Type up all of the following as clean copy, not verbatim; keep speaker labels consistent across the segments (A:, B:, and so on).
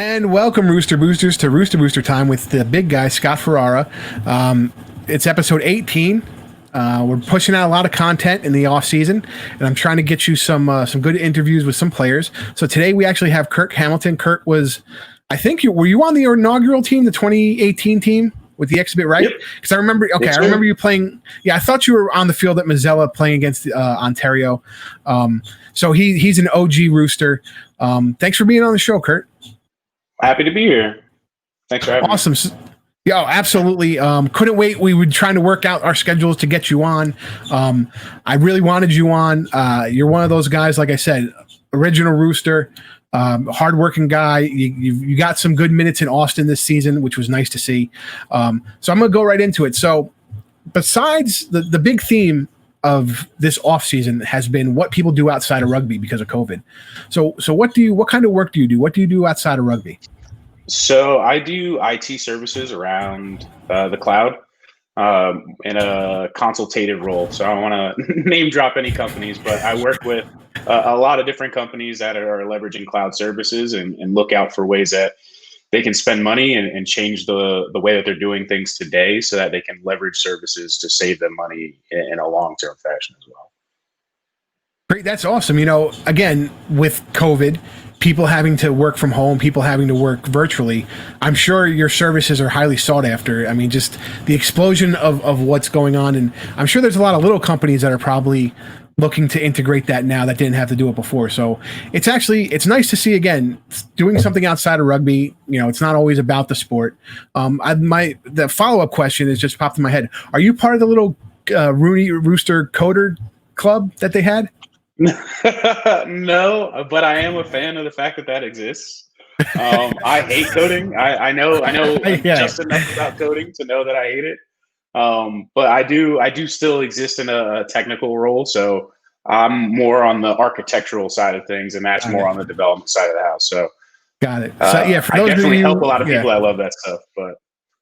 A: And welcome, Rooster Boosters, to Rooster Booster Time with the big guy, Scott Ferrara. It's episode 18. We're pushing out a lot of content in the off season, and I'm trying to get you some good interviews with some players. So today we actually have Kirk Hamilton. Kirk was, I think, were you on the inaugural team, the 2018 team with the exhibit, right? Because I remember. Okay, I remember you playing. Yeah, I thought you were on the field at Mazzella playing against Ontario. So he's an OG Rooster. Thanks for being on the show, Kurt.
B: Happy to be here. Thanks for having me.
A: Awesome. Yeah, absolutely. Couldn't wait. We were trying to work out our schedules to get you on. I really wanted you on. You're one of those guys, like I said, original Rooster, hardworking guy. You got some good minutes in Austin this season, which was nice to see. So I'm going to go right into it. So besides the big theme of this off season has been what people do outside of rugby because of COVID. So what kind of work do you do? What do you do outside of rugby?
B: So I do IT services around the cloud in a consultative role. So I don't want to name drop any companies, but I work with a lot of different companies that are leveraging cloud services and look out for ways that they can spend money and change the way that they're doing things today so that they can leverage services to save them money in a long-term fashion as well.
A: Great. That's awesome. Again, with COVID, people having to work from home, people having to work virtually, I'm sure your services are highly sought after. I mean, just the explosion of what's going on. And I'm sure there's a lot of little companies that are probably looking to integrate that now that didn't have to do it before. So it's nice to see, again, doing something outside of rugby. It's not always about the sport. The follow-up question is just popped in my head. Are you part of the little Rooney Rooster Coder Club that they had?
B: No, but I am a fan of the fact that exists. I hate coding. I know just enough about coding to know that I hate it. But I do still exist in a technical role. So I'm more on the architectural side of things, and that's more on the development side of the house. So
A: got it. So yeah, for those
B: I definitely
A: of you,
B: help a lot of people that love that stuff, but.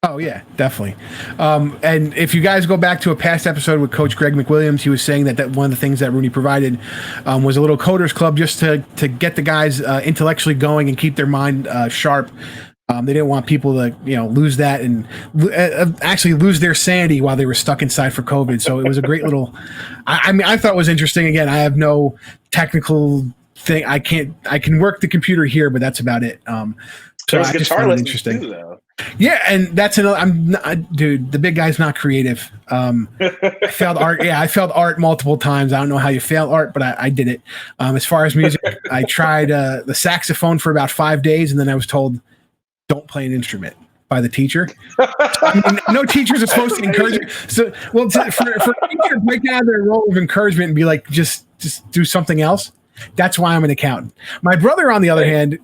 A: Oh, yeah, definitely. And if you guys go back to a past episode with Coach Greg McWilliams, he was saying that one of the things that Rooney provided was a little coders club just to get the guys intellectually going and keep their mind sharp. They didn't want people to lose that and actually lose their sanity while they were stuck inside for COVID. So it was a great little I thought it was interesting. Again, I have no technical thing. I can work the computer here, but that's about it. So I just found it interesting.
B: Too, though.
A: Yeah, and that's another. Dude, the big guy's not creative. I failed art. Yeah, I failed art multiple times. I don't know how you fail art, but I did it. As far as music, I tried the saxophone for about 5 days, and then I was told, "Don't play an instrument." By the teacher. No teachers are supposed to encourage you. So, for a teacher to break out of their role of encouragement and be like, just do something else. That's why I'm an accountant. My brother, on the other hand,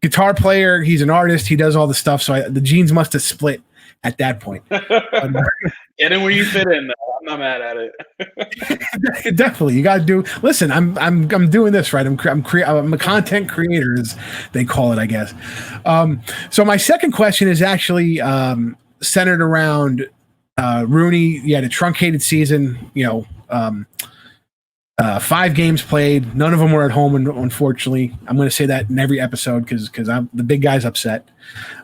A: guitar player, he's an artist, he does all the stuff, so the genes must have split at that point.
B: Get in where you fit in, though. I'm not mad at
A: it. Definitely, you got to do. Listen, I'm doing this right. I'm a content creator, as they call it, I guess. So my second question is actually centered around Rooney. You had a truncated season. 5 games played. None of them were at home, unfortunately. I'm going to say that in every episode because the big guy's upset.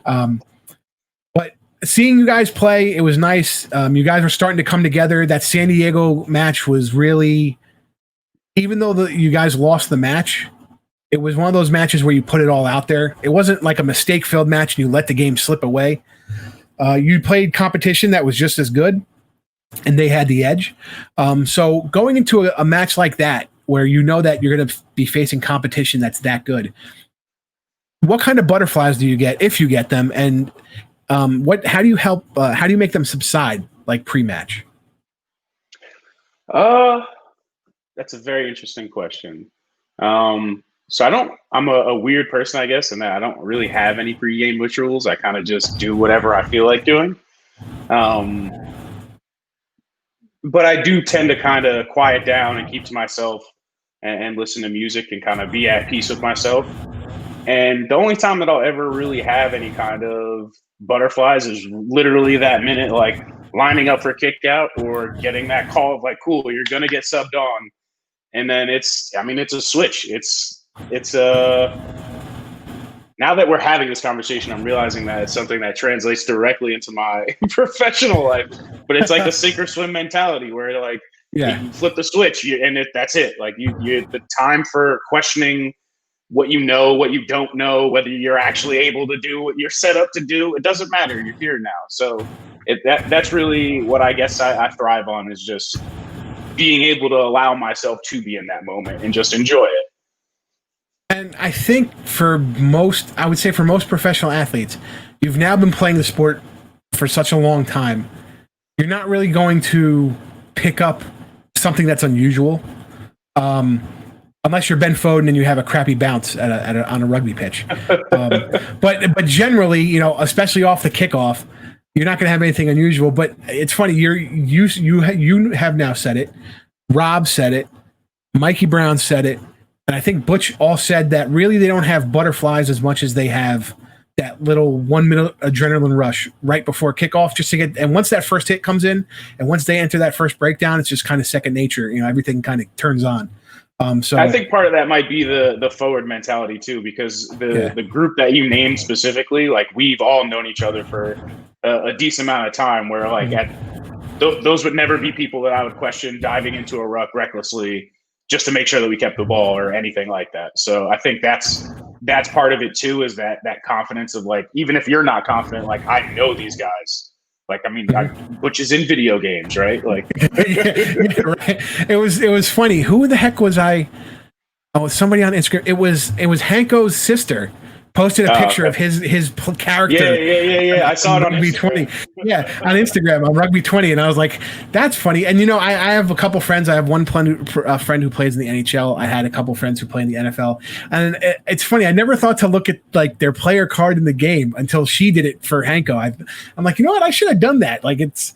A: But seeing you guys play, it was nice. You guys were starting to come together. That San Diego match was really, even though you guys lost the match, it was one of those matches where you put it all out there. It wasn't like a mistake-filled match and you let the game slip away. You played competition that was just as good, and they had the edge. So going into a match like that, where you know that you're going to be facing competition that's that good, what kind of butterflies do you get, if you get them, and how do you make them subside, like pre-match?
B: That's a very interesting question. So I'm a weird person, I guess, in that I don't really have any pre-game rituals. I kind of just do whatever I feel like doing. But I do tend to kind of quiet down and keep to myself and listen to music and kind of be at peace with myself. And the only time that I'll ever really have any kind of butterflies is literally that minute, like lining up for kick out or getting that call of like, cool, you're going to get subbed on. And then it's a switch. It's now that we're having this conversation, I'm realizing that it's something that translates directly into my professional life. But it's like the sink or swim mentality where like you flip the switch that's it. Like you the time for questioning what you know, what you don't know, whether you're actually able to do what you're set up to do. It doesn't matter. You're here now. So that's really what I guess I thrive on, is just being able to allow myself to be in that moment and just enjoy it.
A: And I think for most professional athletes, you've now been playing the sport for such a long time. You're not really going to pick up something that's unusual, unless you're Ben Foden and you have a crappy bounce on a rugby pitch. But generally, you know, especially off the kickoff, you're not going to have anything unusual. But it's funny, you have now said it. Rob said it. Mikey Brown said it. And I think Butch all said that really they don't have butterflies as much as they have that little 1 minute adrenaline rush right before kickoff, just to get. And once that first hit comes in, and once they enter that first breakdown, it's just kind of second nature. You know, everything kind of turns on. So
B: I think part of that might be the forward mentality too, because the group that you named specifically, like we've all known each other for a decent amount of time. Where like those would never be people that I would question diving into a ruck recklessly just to make sure that we kept the ball or anything like that. So I think that's part of it too, is that confidence of like, even if you're not confident, like I know these guys. Like, I mean, which is in video games, right? Like,
A: right. It was funny. Who the heck was I? Oh, somebody on Instagram. It was Hanko's sister posted a picture of his character.
B: Yeah. I saw it on
A: Rugby 20. Yeah, on Instagram on Rugby 20, and I was like, that's funny. And you know, I have a couple friends. I have one friend who plays in the NHL. I had a couple friends who play in the NFL, and it's funny. I never thought to look at like their player card in the game until she did it for Hanko. I'm like, you know what? I should have done that. Like, it's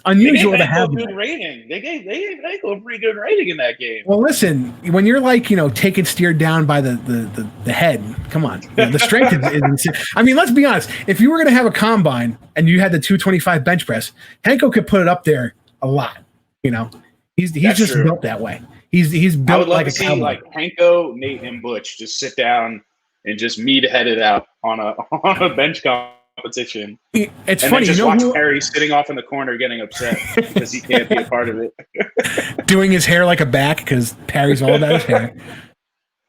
A: unusual to have
B: a good rating. They gave Hanko a pretty good rating in that game.
A: Well, listen, when you're like, you know, taken steered down by the head, come on. The strength is insane. I mean, let's be honest. If you were going to have a combine and you had the 225 bench press, Hanko could put it up there a lot. You know, he's just true. Built that way. He's built
B: I would love
A: like
B: to
A: a
B: see
A: cowboy.
B: like Hanko, Nate, and Butch just sit down and just meet head it out on a bench competition.
A: It's
B: and
A: funny.
B: Then just
A: you know
B: watch Perry sitting off in the corner getting upset because he can't be a part of it.
A: Doing his hair like a back because Perry's all about his hair.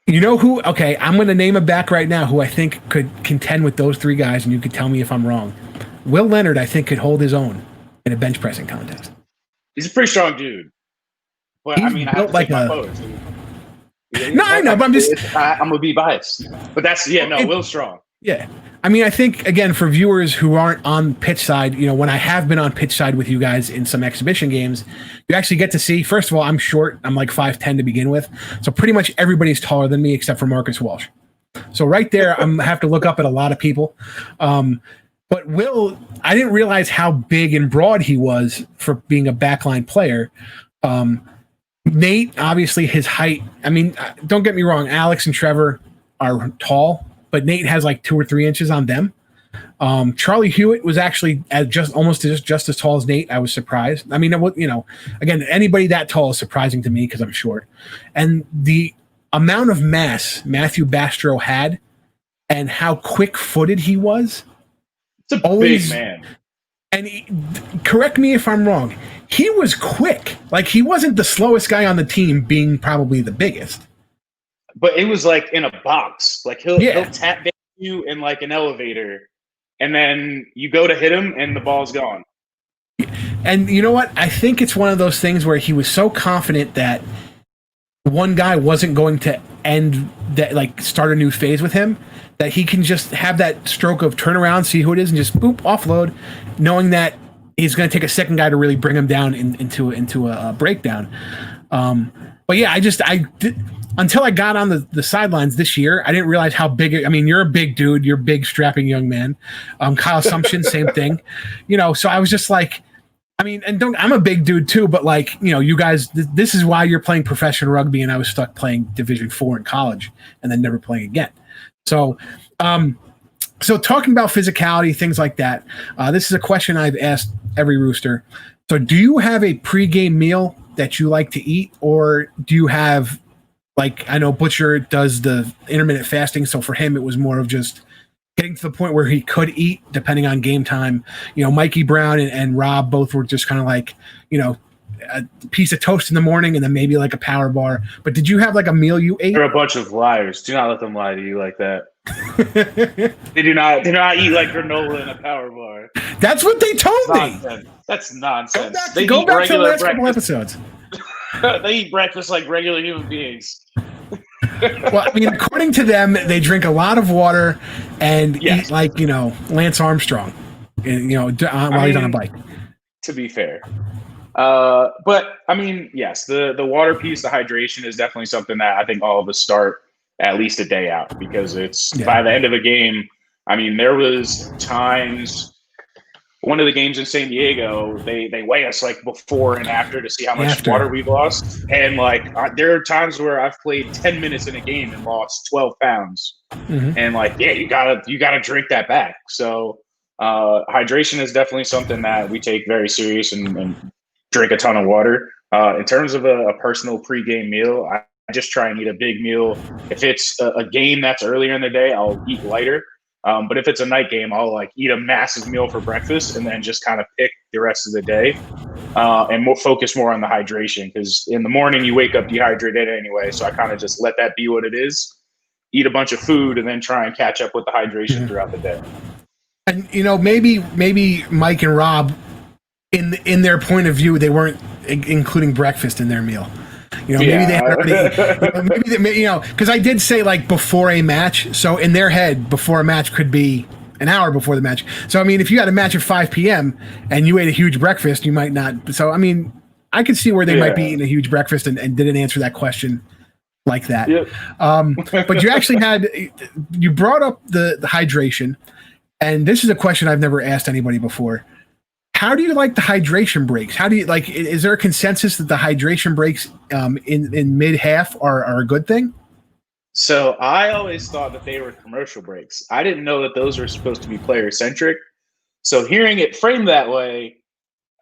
A: You know who? Okay, I'm going to name a back right now who I think could contend with those three guys, and you could tell me if I'm wrong. Will Leonard, I think, could hold his own in a bench pressing contest.
B: He's a pretty strong dude, but I mean, I have to take my photos.
A: No, I know, but
B: I'm gonna be biased. But Will's strong.
A: Yeah. I mean, I think, again, for viewers who aren't on pitch side, you know, when I have been on pitch side with you guys in some exhibition games, you actually get to see, first of all, I'm short. I'm like 5'10" to begin with. So pretty much everybody's taller than me except for Marcus Walsh. So right there, I have to look up at a lot of people. But Will, I didn't realize how big and broad he was for being a backline player. Nate, obviously his height. I mean, don't get me wrong. Alex and Trevor are tall, but Nate has like 2 or 3 inches on them. Charlie Hewitt was actually almost as tall as Nate. I was surprised. I mean, you know, again, anybody that tall is surprising to me because I'm short. And the amount of mass Matthew Bastro had and how quick-footed he was.
B: It's a big man.
A: And correct me if I'm wrong. He was quick. Like, he wasn't the slowest guy on the team, being probably the biggest.
B: But it was like in a box. Like he'll tap you in like an elevator, and then you go to hit him, and the ball's gone.
A: And you know what? I think it's one of those things where he was so confident that one guy wasn't going to start a new phase with him, that he can just have that stroke of turn around, see who it is, and just boop, offload, knowing that he's going to take a second guy to really bring him down into a breakdown. But yeah, until I got on the sidelines this year, I didn't realize how big. I mean, you're a big dude. You're a big, strapping young man. Kyle Sumption, same thing. You know, so I was just like, I mean, and I'm a big dude too, but like, you know, you guys, this is why you're playing professional rugby, and I was stuck playing Division IV in college and then never playing again. So, so talking about physicality, things like that. This is a question I've asked every Rooster. So, do you have a pregame meal that you like to eat, or do you have Like I know Butcher does the intermittent fasting, so for him it was more of just getting to the point where he could eat depending on game time. Mikey Brown and Rob both were just kind of like, a piece of toast in the morning and then maybe like a power bar. But did you have like a meal you ate?
B: They're a bunch of liars. Do not let them lie to you like that. They do not eat like granola in a power bar.
A: That's what they told me.
B: That's nonsense.
A: Go back to the last couple episodes.
B: They eat breakfast like regular human beings.
A: Well, I mean, according to them, they drink a lot of water and eat like, Lance Armstrong, while he's on a bike.
B: To be fair. But I mean, yes, the water piece, the hydration is definitely something that I think all of us start at least a day out, because it's by the end of a game. I mean, there was times, one of the games in San Diego, they weigh us like before and after to see how much water we've lost. And like, there are times where I've played 10 minutes in a game and lost 12 pounds. Mm-hmm. And like, you gotta drink that back. So hydration is definitely something that we take very serious and drink a ton of water. In terms of a personal pregame meal, I just try and eat a big meal. If it's a game that's earlier in the day, I'll eat lighter. But if it's a night game, I'll like eat a massive meal for breakfast and then just kind of pick the rest of the day and focus more on the hydration, because in the morning you wake up dehydrated anyway. So I kind of just let that be what it is. Eat a bunch of food and then try and catch up with the hydration throughout the day.
A: And maybe Mike and Rob, in their point of view, they weren't including breakfast in their meal. Maybe they had already, because I did say like before a match. So in their head, before a match could be an hour before the match. So, I mean, if you had a match at 5 p.m. and you ate a huge breakfast, you might not. So, I mean, I could see where they might be eating a huge breakfast and didn't answer that question like that. Yep. But you actually you brought up the hydration. And this is a question I've never asked anybody before. How do you like the hydration breaks? How do you like? Is there a consensus that the hydration breaks in mid half are a good thing?
B: So I always thought that they were commercial breaks. I didn't know that those were supposed to be player centric. So hearing it framed that way,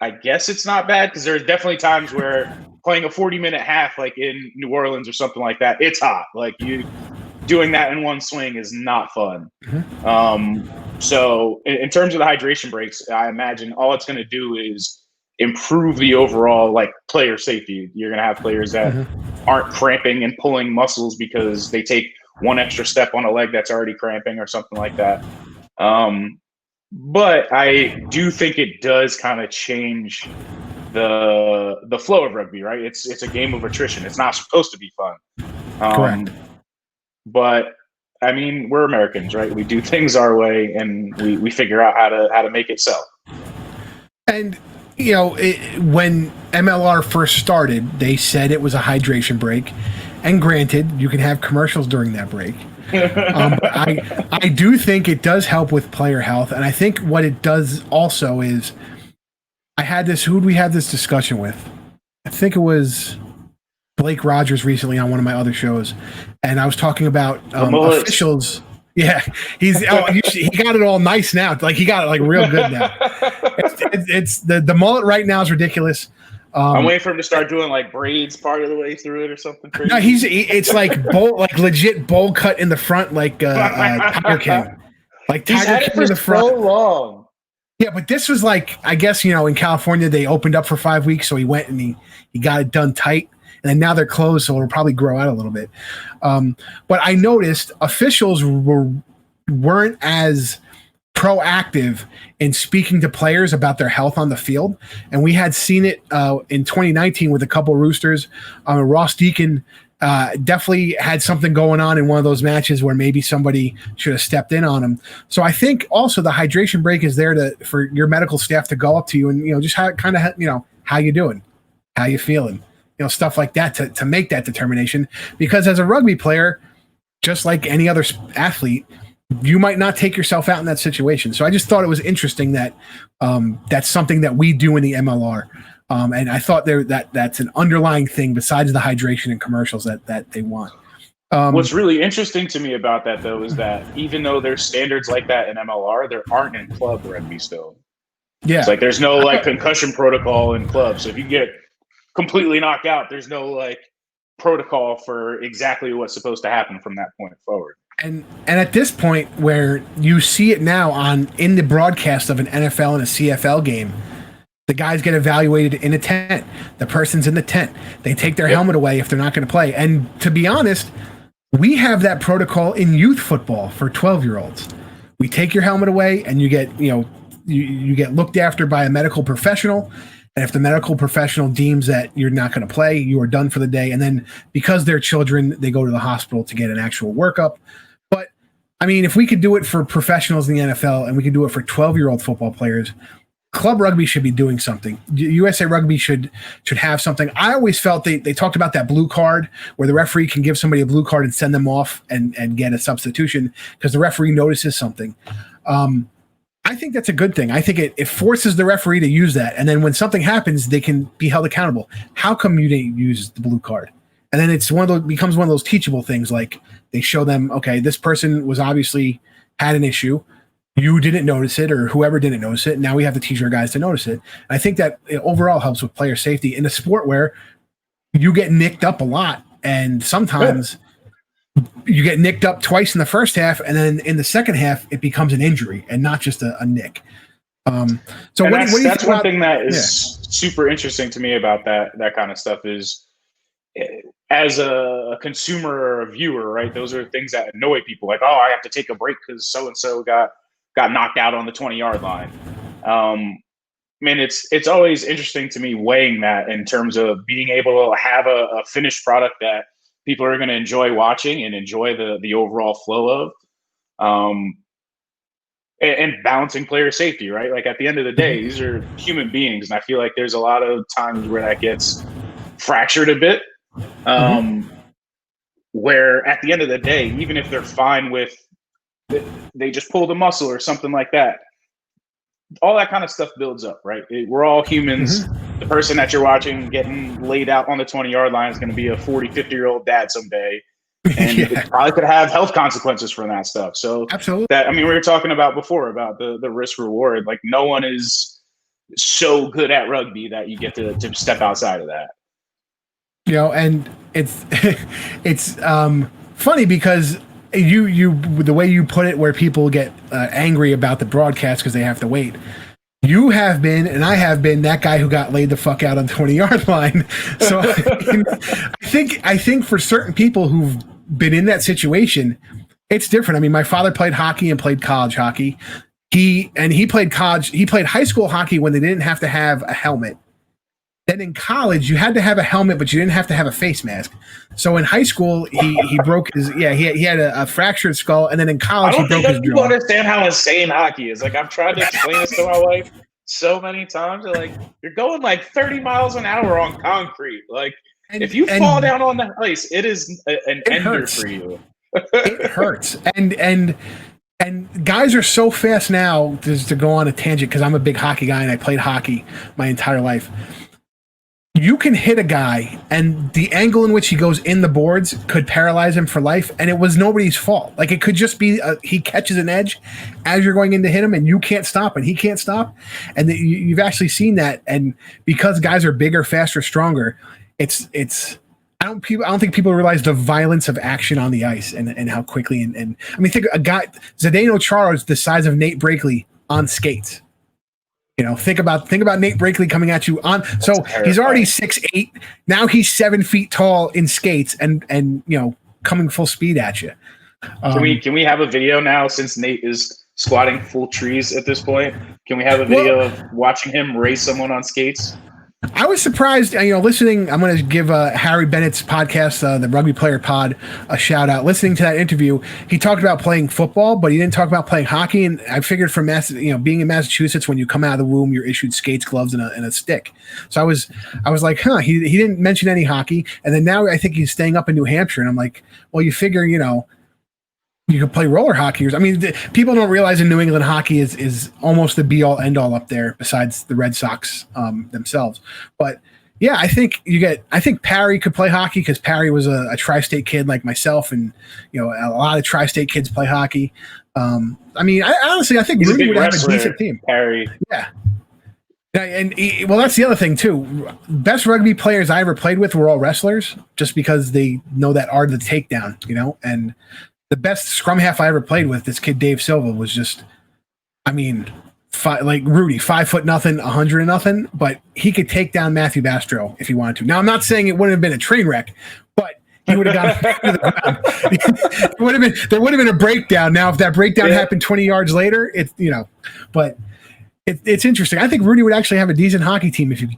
B: I guess it's not bad, because there's definitely times where playing a 40-minute half, like in New Orleans or something like that, it's hot. Like you doing that in one swing is not fun. Mm-hmm. So in terms of the hydration breaks, I imagine all it's going to do is improve the overall like player safety. You're going to have players that aren't cramping and pulling muscles because they take one extra step on a leg that's already cramping or something like that. But I do think it does kind of change the flow of rugby, right? It's a game of attrition. It's not supposed to be fun.
A: Correct.
B: But I mean, we're Americans, right? We do things our way, and we figure out how to make it so.
A: And when MLR first started, they said it was a hydration break, and granted, you can have commercials during that break. But I do think it does help with player health, and I think what it does also is, who'd we have this discussion with? I think it was Blake Rogers recently on one of my other shows, and I was talking about officials. Yeah, he got it all nice now. Like he got it like real good now. It's the mullet right now is ridiculous.
B: I'm waiting for him to start doing like braids part of the way through it or something crazy.
A: No, it's like like legit bowl cut in the front, like Tiger King. Like Tiger King in the front.
B: So long.
A: Yeah, but this was like, I guess in California they opened up for 5 weeks, so he went and he got it done tight. And then now they're closed, so it'll probably grow out a little bit. But I noticed officials weren't as proactive in speaking to players about their health on the field. And we had seen it in 2019 with a couple Roosters. Ross Deacon definitely had something going on in one of those matches where maybe somebody should have stepped in on him. So I think also the hydration break is there for your medical staff to go up to you and just how you doing, how you feeling. Stuff like that to make that determination, because as a rugby player, just like any other athlete, you might not take yourself out in that situation. So I just thought it was interesting that that's something that we do in the MLR. And I thought that's an underlying thing besides the hydration and commercials that they want.
B: What's really interesting to me about that, though, is that even though there's standards like that in MLR, there aren't in club rugby still. Yeah. It's like there's no concussion protocol in club. So if you get completely knocked out, there's no protocol for exactly what's supposed to happen from that point forward.
A: And at this point, where you see it now in the broadcast of an NFL and a CFL game, the guys get evaluated in a tent. The person's in the tent. They take their helmet away if they're not going to play. And to be honest, we have that protocol in youth football for 12-year-olds. We take your helmet away, and you get you get looked after by a medical professional. And if the medical professional deems that you're not going to play, you are done for the day. And then because they're children, they go to the hospital to get an actual workup. But I mean, if we could do it for professionals in the NFL and we could do it for 12-year-old football players, club rugby should be doing something. USA Rugby should have something. I always felt they talked about that blue card where the referee can give somebody a blue card and send them off and get a substitution because the referee notices something. I think that's a good thing. I think it forces the referee to use that. And then when something happens, they can be held accountable. How come you didn't use the blue card? And then becomes one of those teachable things. Like they show them, okay, this person was obviously had an issue. You didn't notice it, or whoever didn't notice it. Now we have to teach our guys to notice it. And I think that it overall helps with player safety in a sport where you get nicked up a lot. And sometimes you get nicked up twice in the first half, and then in the second half, it becomes an injury and not just a nick. So what do you
B: that's
A: think
B: one thing that is super interesting to me about that kind of stuff is, as a consumer or a viewer, right? Those are things that annoy people. Like, oh, I have to take a break because so and so got knocked out on the 20-yard line. I mean, it's always interesting to me weighing that in terms of being able to have a finished product that people are going to enjoy watching and enjoy the overall flow of, and balancing player safety, right? Like at the end of the day, these are human beings. And I feel like there's a lot of times where that gets fractured a bit, where at the end of the day, even if they're fine with, they just pulled a muscle or something like that, all that kind of stuff builds up, right? We're all humans. The person that you're watching getting laid out on the 20-yard line is going to be a 40, 50-year-old dad someday. And it probably could have health consequences from that stuff. So
A: absolutely.
B: We were talking about before about the risk reward. Like no one is so good at rugby that you get to step outside of that.
A: And it's funny because you the way you put it, where people get angry about the broadcast because they have to wait. You have been, and I have been, that guy who got laid the fuck out on the 20-yard line. So I think for certain people who've been in that situation, it's different. I mean, my father played hockey and played college hockey. He played high school hockey when they didn't have to have a helmet. Then in college, you had to have a helmet, but you didn't have to have a face mask. So in high school, he broke his he had a fractured skull, and then in college he broke his jaw. I don't think people
B: understand how insane hockey is. Like I've tried to explain this to my wife so many times. They're like, you're going like 30 miles an hour on concrete. Like if you fall down on that ice, it is an ender for you.
A: It hurts, and guys are so fast now. Just to go on a tangent, because I'm a big hockey guy and I played hockey my entire life. You can hit a guy, and the angle in which he goes in the boards could paralyze him for life, and it was nobody's fault. Like, it could just be he catches an edge as you're going in to hit him, and you can't stop, and he can't stop. And you've actually seen that, and because guys are bigger, faster, stronger, it's I don't think people realize the violence of action on the ice and how quickly and I mean, think a guy Zdeno Chara is the size of Nate Brakely on skates. Think about Nate Brakely coming at you on. That's so terrifying. He's already 6'8". Now he's 7 feet tall in skates and coming full speed at you.
B: Can we have a video now, since Nate is squatting full trees at this point? Can we have a video of watching him race someone on skates?
A: I was surprised, listening. I'm going to give Harry Bennett's podcast, the Rugby Player Pod, a shout out. Listening to that interview, he talked about playing football, but he didn't talk about playing hockey. And I figured from being in Massachusetts, when you come out of the womb, you're issued skates, gloves, and a stick. So I was like, he didn't mention any hockey. And then now I think he's staying up in New Hampshire, and I'm like, well, you figure, you could play roller hockey. I mean, people don't realize in New England hockey is almost the be all end all up there, besides the Red Sox themselves. But yeah, I think Parry could play hockey because Parry was a tri-state kid like myself, and a lot of tri-state kids play hockey. I mean, I honestly think Rudy would have a decent team.
B: Parry,
A: yeah. Well, that's the other thing too. Best rugby players I ever played with were all wrestlers, just because they know that art of the takedown, And the best scrum half I ever played with, this kid Dave Silva, was just, I mean, like Rudy, 5 foot nothing, 100 and nothing, but he could take down Matthew Bastro if he wanted to. Now, I'm not saying it wouldn't have been a train wreck, but he would have gotten to the ground. There would have been a breakdown. Now, if that breakdown happened 20 yards later, but. It's interesting. I think Rudy would actually have a decent hockey team if you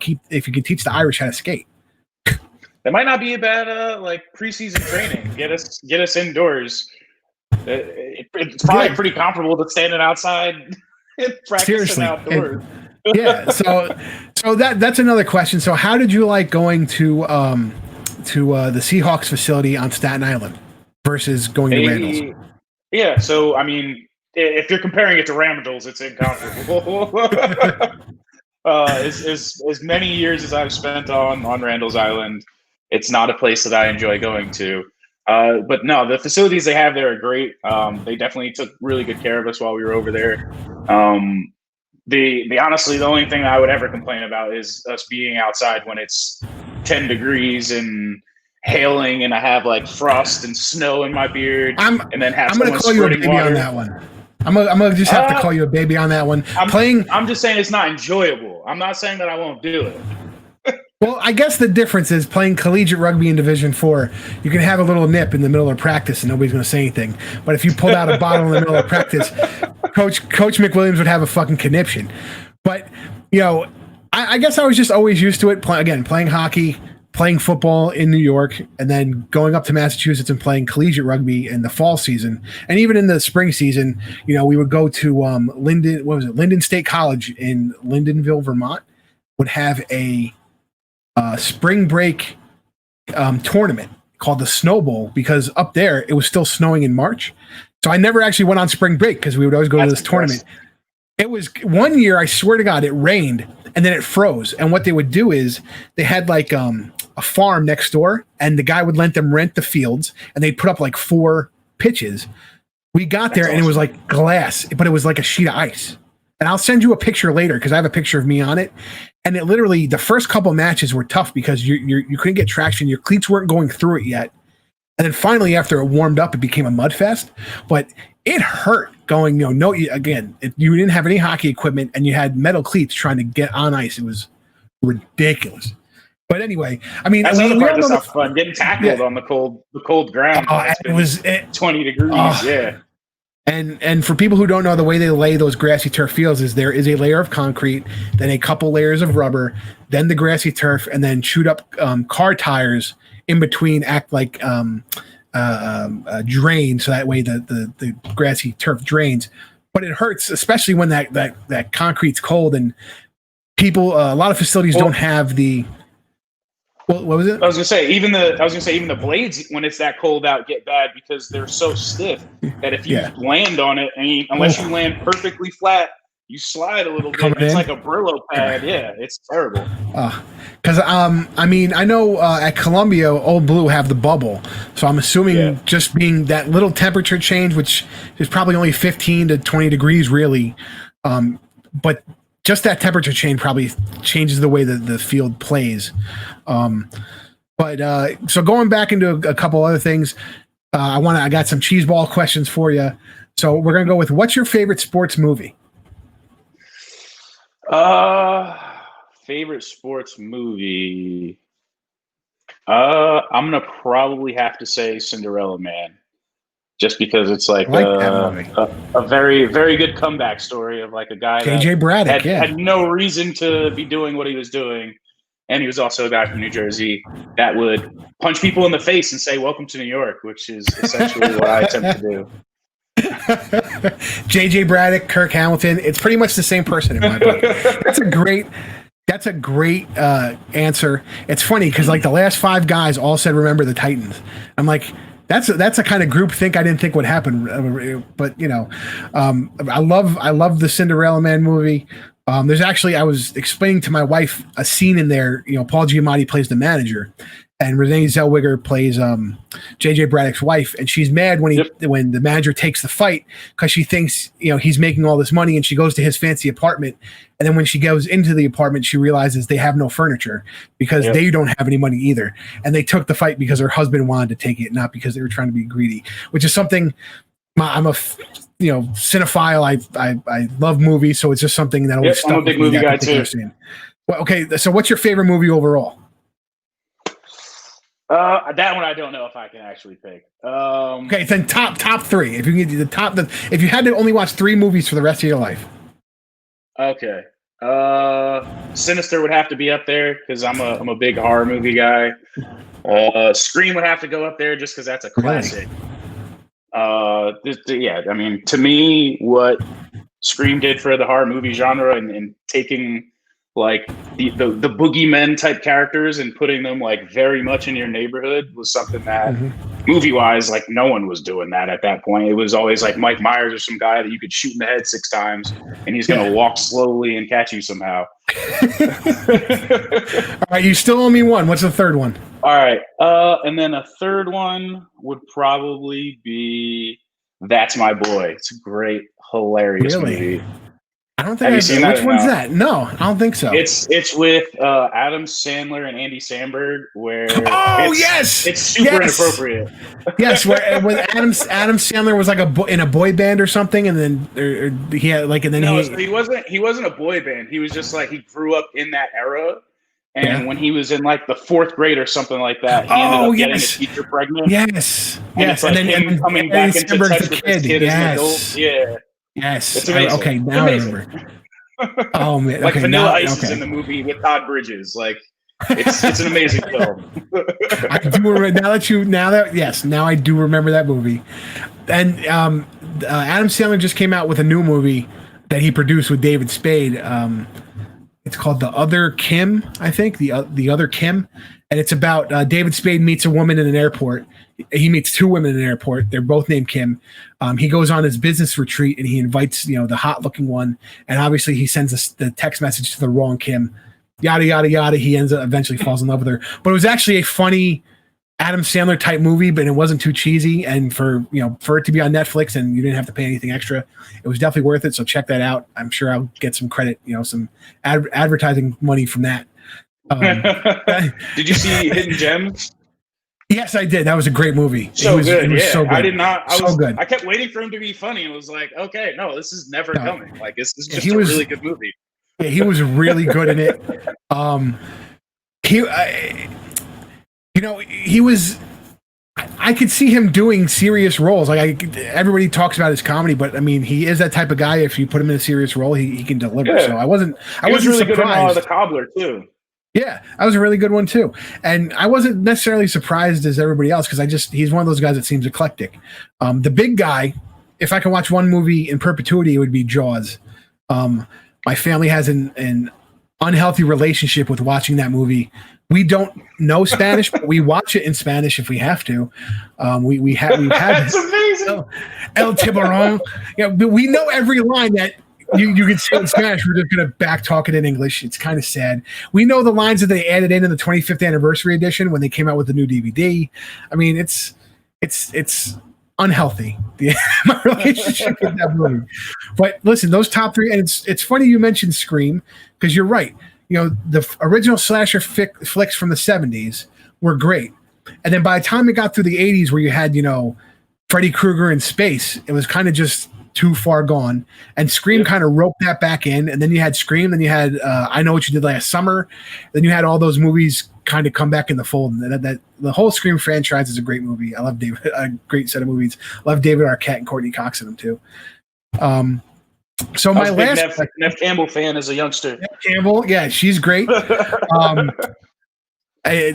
A: could teach the Irish how to skate.
B: That might not be a bad preseason training. Get us indoors. It's probably pretty comparable to standing outside and practicing outdoors.
A: So that's another question. So how did you like going to the Seahawks facility on Staten Island versus going to Randall's?
B: Yeah. So I mean, if you're comparing it to Randall's, it's incomparable. As many years as I've spent on Randall's Island, it's not a place that I enjoy going to. But no, the facilities they have there are great. They definitely took really good care of us while we were over there. Honestly, the only thing I would ever complain about is us being outside when it's 10 degrees and hailing, and I have like frost and snow in my beard. I'm going to
A: call you a baby on that one. I'm gonna just have to call you a baby on that one.
B: I'm just saying it's not enjoyable. I'm not saying that I won't do it.
A: Well, I guess the difference is playing collegiate rugby in Division 4, you can have a little nip in the middle of practice and nobody's going to say anything. But if you pulled out a bottle in the middle of practice, Coach McWilliams would have a fucking conniption. But, I guess I was just always used to it. Playing hockey, playing football in New York, and then going up to Massachusetts and playing collegiate rugby in the fall season. And even in the spring season, we would go to Linden State College in Lindenville, Vermont, would have a spring break tournament called the Snow Bowl, because up there it was still snowing in March. So I never actually went on spring break because we would always go to this tournament. It was one year, I swear to God, it rained and then it froze. And what they would do is they had like a farm next door, and the guy would let them rent the fields, and they'd put up like 4 pitches. We got there and it was like glass, but it was like a sheet of ice. And I'll send you a picture later because I have a picture of me on it. And it literally, the first couple matches were tough because you couldn't get traction. Your cleats weren't going through it yet. And then finally, after it warmed up, it became a mud fest. But it hurt going, you didn't have any hockey equipment and you had metal cleats trying to get on ice. It was ridiculous. But anyway, I mean,
B: that's another part that's not fun. Getting tackled on the cold ground.
A: It was
B: 20 degrees. Yeah.
A: And for people who don't know, the way they lay those grassy turf fields is there is a layer of concrete, then a couple layers of rubber, then the grassy turf, and then chewed up car tires in between act like drain, so that way the grassy turf drains. But it hurts, especially when that concrete's cold, and people, a lot of facilities don't have the. What was it?
B: I was gonna say even the blades, when it's that cold out, get bad because they're so stiff that if you land on it, unless you land perfectly flat, you slide a little bit. It's like a Brillo pad. Yeah, it's terrible.
A: Because I know at Columbia, Old Blue have the bubble, so I'm assuming just being that little temperature change, which is probably only 15 to 20 degrees, really, but just that temperature change probably changes the way that the field plays. So going back into a couple other things, I got some cheese ball questions for you. So we're gonna go with, what's your favorite sports movie?
B: Favorite sports movie. I'm gonna probably have to say Cinderella Man, just because it's like a very, very good comeback story of like a guy
A: JJ Braddock
B: had no reason to be doing what he was doing. And he was also a guy from New Jersey that would punch people in the face and say, "Welcome to New York," which is essentially what I attempt to do.
A: JJ Braddock, Kirk Hamilton. It's pretty much the same person in my book. That's a great answer. It's funny because like the last 5 guys all said, "Remember the Titans." I'm like, that's a kind of group think I didn't think would happen. But I love the Cinderella Man movie. There's actually, I was explaining to my wife a scene in there. Paul Giamatti plays the manager, and Renee Zellweger plays JJ Braddock's wife, and she's mad when when the manager takes the fight because she thinks he's making all this money, and she goes to his fancy apartment, and then when she goes into the apartment, she realizes they have no furniture because they don't have any money either, and they took the fight because her husband wanted to take it, not because they were trying to be greedy, which is something I'm a cinephile. I love movies, so it's just something that always stuck.
B: I'm a big movie guy too.
A: Well, okay, so what's your favorite movie overall?
B: That one I don't know if I can actually pick.
A: Okay, then top three. If you can get if you had to only watch 3 movies for the rest of your life.
B: Okay. Sinister would have to be up there because I'm a big horror movie guy. Scream would have to go up there just because that's a classic. Yeah, I mean, to me, what Scream did for the horror movie genre and taking like the boogeymen type characters and putting them like very much in your neighborhood was something that movie wise, like no one was doing that at that point. It was always like Mike Myers or some guy that you could shoot in the head 6 times and he's going to walk slowly and catch you somehow.
A: All right. You still owe me one. What's the third one?
B: All right. And then a third one would probably be That's My Boy. It's a great, hilarious movie.
A: I don't think I've seen that. Which one's that? No, I don't think so.
B: It's with Adam Sandler and Andy Samberg. Where it's super inappropriate.
A: Yes, where when Adam Sandler was like in a boy band or something, and then he had like, and then
B: he wasn't a boy band. He was just like he grew up in that era, and when he was in like the 4th grade or something like that, he ended up getting a teacher pregnant.
A: Yes,
B: and
A: and then
B: him coming back into touch with his kid as an adult. Yeah.
A: Yes.
B: It's amazing.
A: Okay, now I remember. Oh man.
B: Like Vanilla Ice is in the movie with Todd Bridges. Like it's an amazing film.
A: I do remember now I do remember that movie. And Adam Sandler just came out with a new movie that he produced with David Spade. It's called The Other Kim, I think. The Other Kim. And it's about David Spade meets a woman in an airport. He meets 2 women in an airport. They're both named Kim. He goes on his business retreat and he invites, the hot looking one. And obviously he sends the text message to the wrong Kim. Yada, yada, yada. He eventually falls in love with her. But it was actually a funny Adam Sandler type movie, but it wasn't too cheesy. And for it to be on Netflix and you didn't have to pay anything extra, it was definitely worth it. So check that out. I'm sure I'll get some credit, some advertising money from that.
B: Did you see Hidden Gems?
A: Yes, I did. That was a great movie.
B: So good. So good. I did not.
A: Good.
B: I kept waiting for him to be funny and was like, okay, no, this is never coming. Like, this is just a really good movie.
A: Yeah, he was really good in it. He was. I could see him doing serious roles. Like everybody talks about his comedy, but I mean, he is that type of guy. If you put him in a serious role, he can deliver. Yeah. So I wasn't
B: really
A: surprised.
B: Good in The Cobbler too.
A: Yeah, that was a really good one too. And I wasn't necessarily surprised as everybody else because he's one of those guys that seems eclectic. The big guy, if I could watch one movie in perpetuity, it would be Jaws. My family has an unhealthy relationship with watching that movie. We don't know Spanish, but we watch it in Spanish if we have to. We have
B: That's amazing.
A: El Tiburon. We know every line that you can say in Spanish. We're just going to back talk it in English. It's kind of sad. We know the lines that they added in the 25th anniversary edition when they came out with the new DVD. I mean, it's unhealthy, my relationship with that movie. But listen, those top 3, and it's funny you mentioned Scream because you're right. The original slasher flicks from the 70s were great. And then by the time it got through the 80s where you had, Freddy Krueger in space, it was kind of just too far gone. And Scream kind of roped that back in. And then you had Scream, then you had I Know What You Did Last Summer. Then you had all those movies kind of come back in the fold. And that the whole Scream franchise is a great movie. I love a great set of movies. Love David Arquette and Courtney Cox in them too. So my last
B: Nev Campbell fan as a youngster.
A: Nev Campbell, yeah, she's great.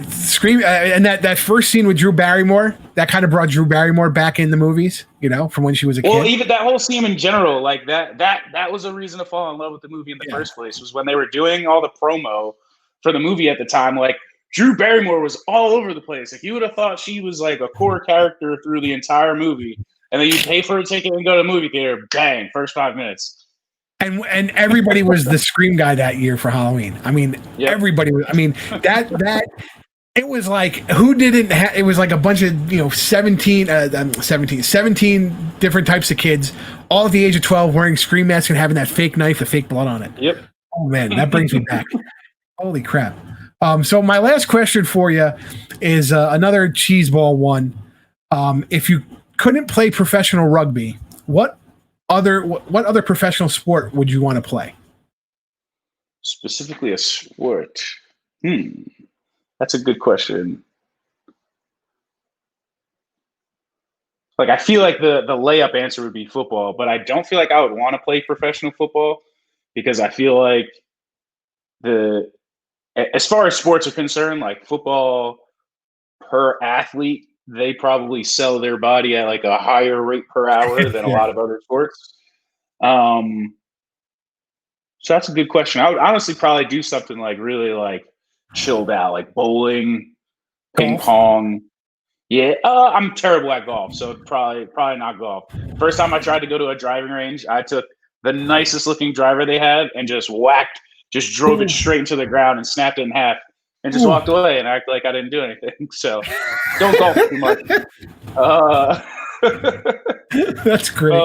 A: Scream and that first scene with Drew Barrymore, that kind of brought Drew Barrymore back in the movies, from when she was a kid.
B: Well, even that whole scene in general, like that was a reason to fall in love with the movie in the first place, was when they were doing all the promo for the movie at the time. Like Drew Barrymore was all over the place. Like you would have thought she was like a core character through the entire movie. And then you pay for a ticket and go to the movie theater. Bang! First 5 minutes.
A: And everybody was the Scream guy that year for Halloween. I mean, everybody was. I mean, that It was like, who didn't it was like a bunch of 17 different types of kids, all at the age of 12, wearing scream masks and having that fake knife with fake blood on it.
B: Yep.
A: Oh man, that brings me back. Holy crap. So my last question for you is another cheeseball one. If you couldn't play professional rugby, what other professional sport would you want to play?
B: Specifically a sport. That's a good question. Like, I feel like the layup answer would be football, but I don't feel like I would want to play professional football because I feel like as far as sports are concerned, like football per athlete, they probably sell their body at like a higher rate per hour than a lot of other sports. So that's a good question. I would honestly probably do something like really like chilled out, like bowling, ping pong. Yeah, I'm terrible at golf, so probably not golf. First time I tried to go to a driving range, I took the nicest looking driver they had and just drove it straight into the ground and snapped it in half and just walked away and acted like I didn't do anything. So don't golf too much.
A: That's great.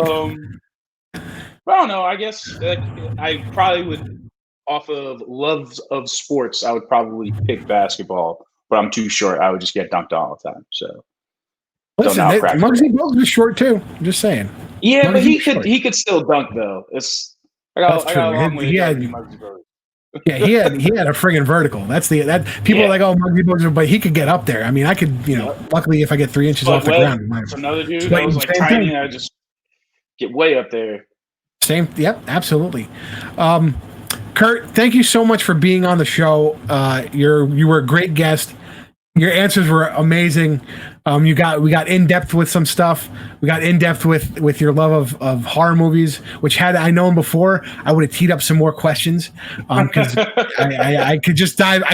B: I don't know. I guess I probably would, off of love of sports, I would probably pick basketball, but I'm too short. I would just get dunked on all the time. So
A: listen, Muggsy Bogues was short too. I'm just saying.
B: Yeah, Muggsy, but he could still dunk though. I got a long way to go to be Muggsy Bogues.
A: Yeah, he had a friggin' vertical. That's people are like, oh, Muggsy Bogues, but he could get up there. I mean, I could, luckily if I get 3 inches off the ground.
B: It's another dude that was like tiny, I just get way up there.
A: Yep, absolutely. Kurt, thank you so much for being on the show. You were a great guest. Your answers were amazing. We got in depth with some stuff. We got in depth with your love of horror movies, which had I known before, I would have teed up some more questions. Because I could just dive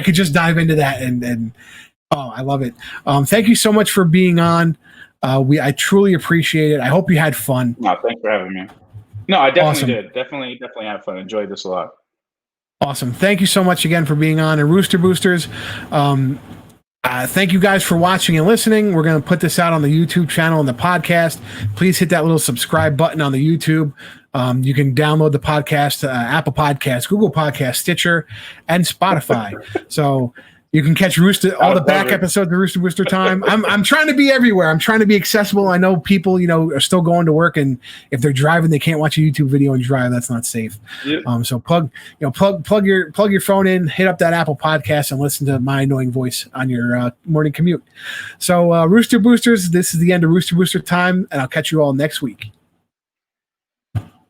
A: into that and I love it. Thank you so much for being on. I truly appreciate it. I hope you had fun.
B: No, thanks for having me. No, I definitely did. Definitely had fun. Enjoyed this a lot.
A: Awesome. Thank you so much again for being on. And Rooster Boosters, thank you guys for watching and listening. We're going to put this out on the YouTube channel and the podcast. Please hit that little subscribe button on the YouTube. You can download the podcast, Apple Podcasts, Google Podcasts, Stitcher, and Spotify. So you can catch Rooster, all the back episodes of Rooster Booster Time. I'm trying to be everywhere. I'm trying to be accessible. I know people, are still going to work, and if they're driving, they can't watch a YouTube video and drive. That's not safe. Yep. So plug your phone in, hit up that Apple Podcast, and listen to my annoying voice on your morning commute. So Rooster Boosters, this is the end of Rooster Booster Time, and I'll catch you all next week.